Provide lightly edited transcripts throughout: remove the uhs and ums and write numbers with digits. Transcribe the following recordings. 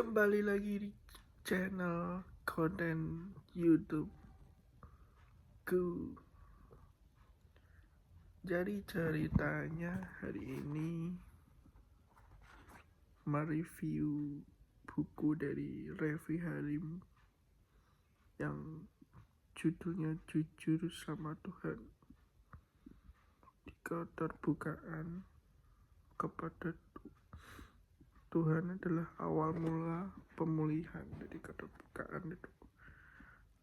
Kembali lagi di channel konten YouTube ku. Jadi ceritanya hari ini mereview buku dari Revi Halim yang judulnya Jujur Sama Tuhan. Di keterbukaan kepada Tuhan adalah awal mula pemulihan. Dari keterbukaan itu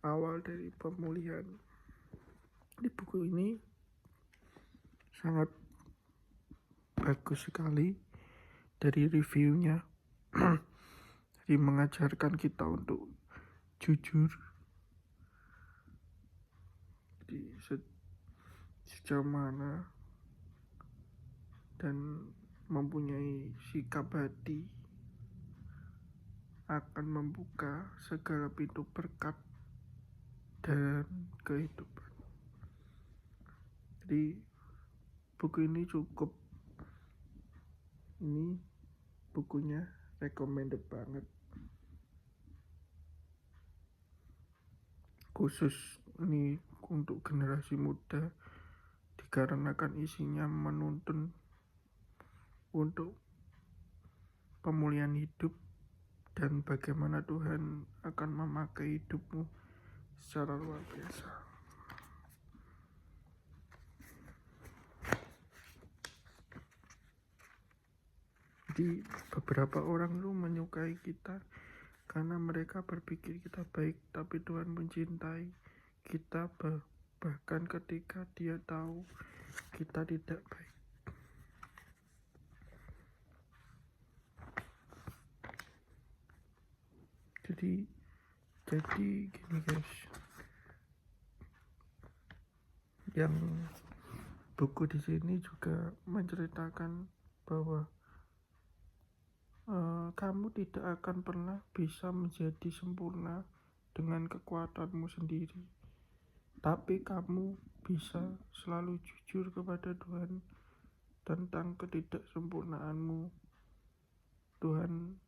awal dari pemulihan. Di buku ini sangat bagus sekali dari reviewnya. Jadi mengajarkan kita untuk jujur. Jadi sejauh mana dan mempunyai sikap hati akan membuka segala pintu berkat dan kehidupan. Jadi buku ini cukup, ini bukunya recommended banget, khusus ini untuk generasi muda, dikarenakan isinya menuntun untuk pemulihan hidup dan bagaimana Tuhan akan memakai hidupmu secara luar biasa. Jadi beberapa orang itu menyukai kita karena mereka berpikir kita baik, tapi Tuhan mencintai kita bahkan ketika Dia tahu kita tidak baik. Jadi gini guys, yang buku di sini juga menceritakan bahwa kamu tidak akan pernah bisa menjadi sempurna dengan kekuatanmu sendiri, tapi kamu bisa selalu jujur kepada Tuhan tentang ketidaksempurnaanmu.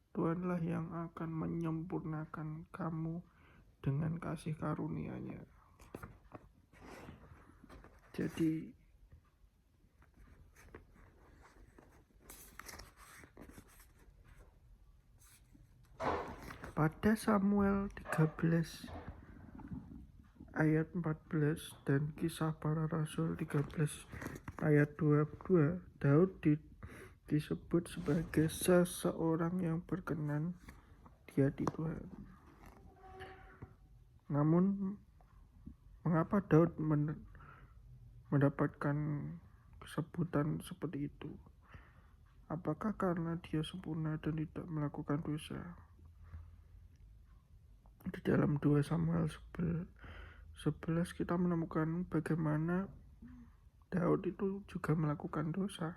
Tuhanlah yang akan menyempurnakan kamu dengan kasih karunia-Nya. Jadi pada Samuel 13 ayat 14 dan Kisah Para Rasul 13 ayat 22, Daud disebut sebagai seseorang yang berkenan di hati Tuhan. Namun mengapa Daud mendapatkan sebutan seperti itu? Apakah karena dia sempurna dan tidak melakukan dosa? Di dalam 2 Samuel 11 kita menemukan bagaimana Daud itu juga melakukan dosa.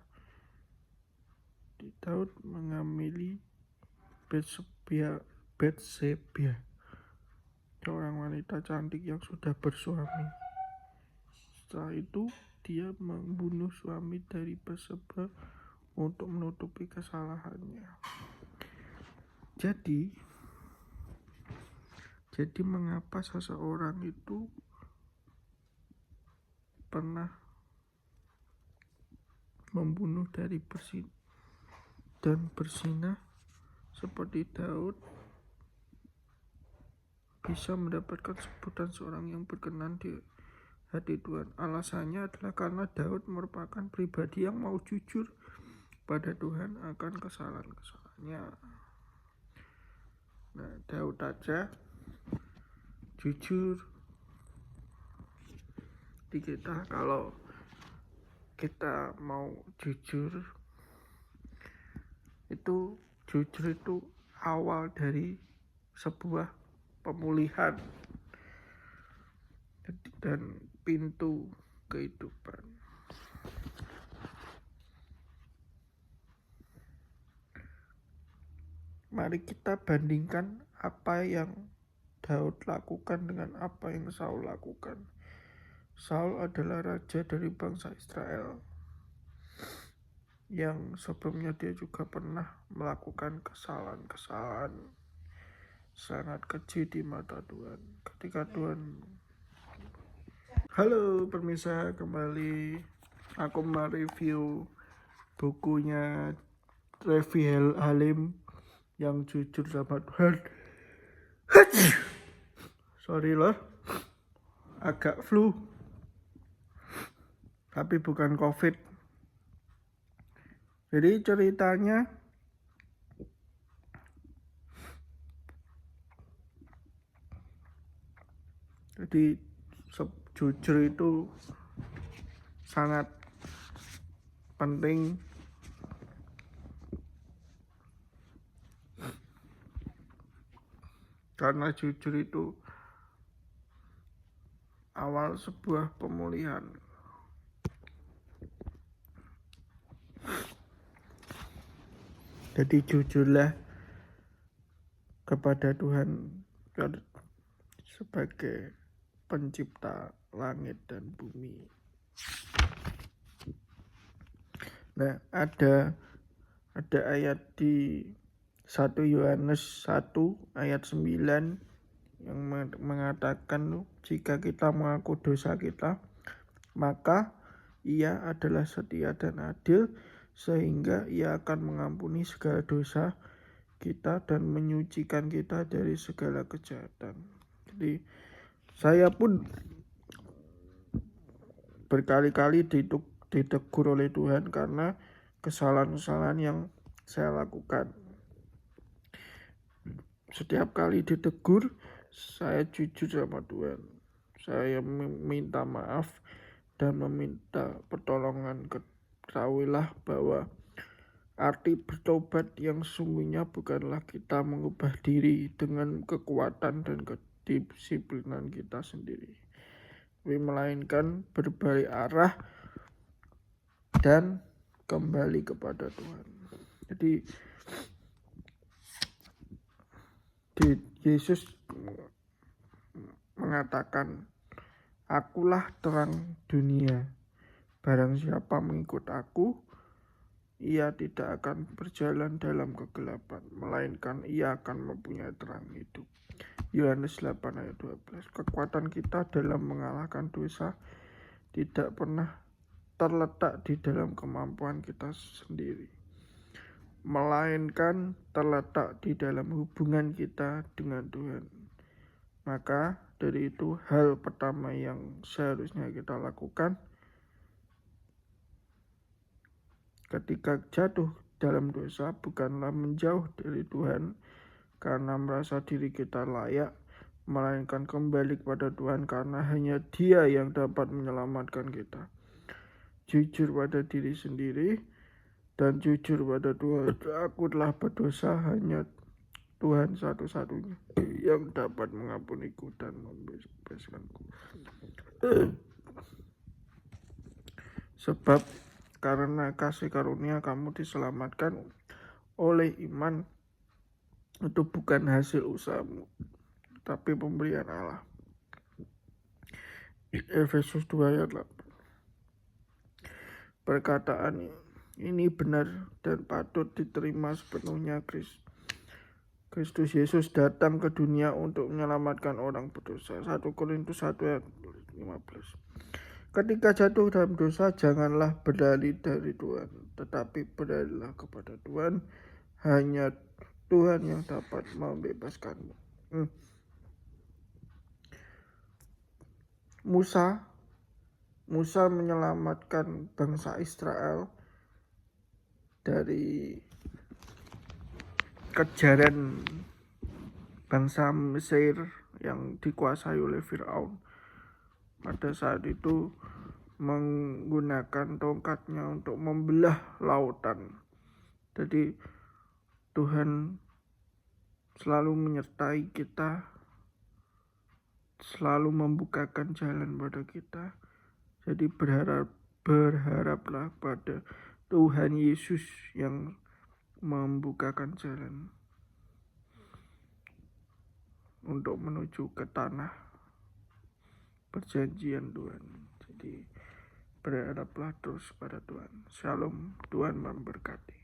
Daud mengamili Batseba, seorang wanita cantik yang sudah bersuami. Setelah itu dia membunuh suami dari Batseba untuk menutupi kesalahannya. Jadi mengapa seseorang itu pernah membunuh dari berzinah seperti Daud bisa mendapatkan sebutan seorang yang berkenan di hati Tuhan? Alasannya adalah karena Daud merupakan pribadi yang mau jujur pada Tuhan akan kesalahan-kesalahannya. Nah, Daud aja jujur. Di kita, kalau kita mau jujur itu awal dari sebuah pemulihan dan pintu kehidupan. Mari kita bandingkan apa yang Daud lakukan dengan apa yang Saul lakukan. Saul adalah raja dari bangsa Israel yang sebelumnya dia juga pernah melakukan kesalahan-kesalahan sangat keji di mata Tuhan. Ketika Tuhan, halo pemirsa, kembali aku mereview bukunya Revi Halim yang jujur sama Tuhan. Sorry loh, agak flu, tapi bukan COVID. Jadi ceritanya jujur itu sangat penting karena jujur itu awal sebuah pemulihan. Jadi jujurlah kepada Tuhan sebagai pencipta langit dan bumi. Nah, ada ayat di 1 Yohanes 1 ayat 9 yang mengatakan jika kita mengaku dosa kita, maka Ia adalah setia dan adil sehingga Ia akan mengampuni segala dosa kita dan menyucikan kita dari segala kejahatan. Jadi saya pun berkali-kali ditegur oleh Tuhan karena kesalahan-kesalahan yang saya lakukan. Setiap kali ditegur, saya jujur sama Tuhan. Saya meminta maaf dan meminta pertolongan. Ketahuilah bahwa arti bertobat yang sungguhnya bukanlah kita mengubah diri dengan kekuatan dan kedisiplinan kita sendiri, tapi melainkan berbalik arah dan kembali kepada Tuhan. Jadi Yesus mengatakan, akulah terang dunia. Barang siapa mengikut aku, ia tidak akan berjalan dalam kegelapan, melainkan ia akan mempunyai terang hidup. Yohanes 8 ayat 12. Kekuatan kita dalam mengalahkan dosa tidak pernah terletak di dalam kemampuan kita sendiri, melainkan terletak di dalam hubungan kita dengan Tuhan. Maka dari itu hal pertama yang seharusnya kita lakukan ketika jatuh dalam dosa bukanlah menjauh dari Tuhan karena merasa diri kita layak, melainkan kembali kepada Tuhan karena hanya Dia yang dapat menyelamatkan kita. Jujur pada diri sendiri dan jujur pada Tuhan. Aku telah berdosa, hanya Tuhan satu-satunya yang dapat mengampuniku dan membebaskanku. Sebab karena kasih karunia kamu diselamatkan oleh iman, itu bukan hasil usahamu, tapi pemberian Allah. Efesus 2 ayat 8. Perkataan ini benar dan patut diterima sepenuhnya. Kristus Yesus datang ke dunia untuk menyelamatkan orang berdosa. 1 Korintus 1 ayat 15. Ketika jatuh dalam dosa, janganlah berdalih dari Tuhan, tetapi berdalihlah kepada Tuhan. Hanya Tuhan yang dapat membebaskanmu. Musa menyelamatkan bangsa Israel dari kejaran bangsa Mesir yang dikuasai oleh Firaun. Pada saat itu menggunakan tongkatnya untuk membelah lautan. Jadi Tuhan selalu menyertai kita, selalu membukakan jalan pada kita. Jadi berharaplah pada Tuhan Yesus yang membukakan jalan untuk menuju ke tanah perjanjian Tuhan. Jadi berharaplah terus pada Tuhan. Shalom, Tuhan memberkati.